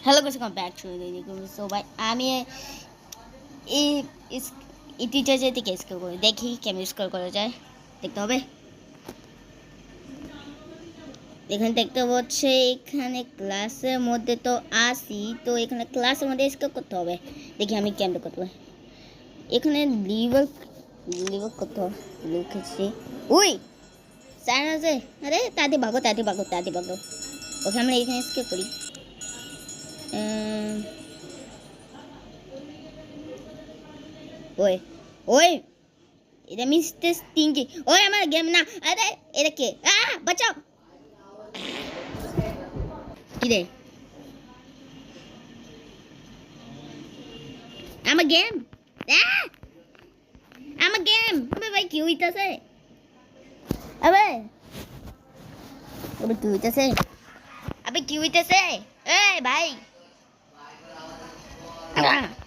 Hello guys, welcome back to so ভাই আমি এই এই টিচার থেকে স্কোর করি, দেখি কেমন স্কোর করা যায়। দেখতে হবে। এখানে দেখতে হচ্ছে এখানে ক্লাসের মধ্যে তো আসি, তো এখানে ক্লাসের মধ্যে স্কোর করতে হবে। দেখি আমি কেমন করতে হবে। এখানে লিভার লিভার করতে হবে লিখেছি। উই স্যার আছে, আরে তাড়াতাড়ি ভাগো তাড়াতাড়ি ভাগো তাড়াতাড়ি ভাগো। ওকে আমরা এখানে স্কোর করি। ওই ওই এটা মিস্টার স্টিঙ্কি। ওই আমার গেম না, আরে এটা কে? বাঁচাও। কি রে আমার গেম, আমার গেম। আবে ভাই কি হইতাছে? আবে আবে কি হইতাছে? আবে কি হইতাছে? এই ভাই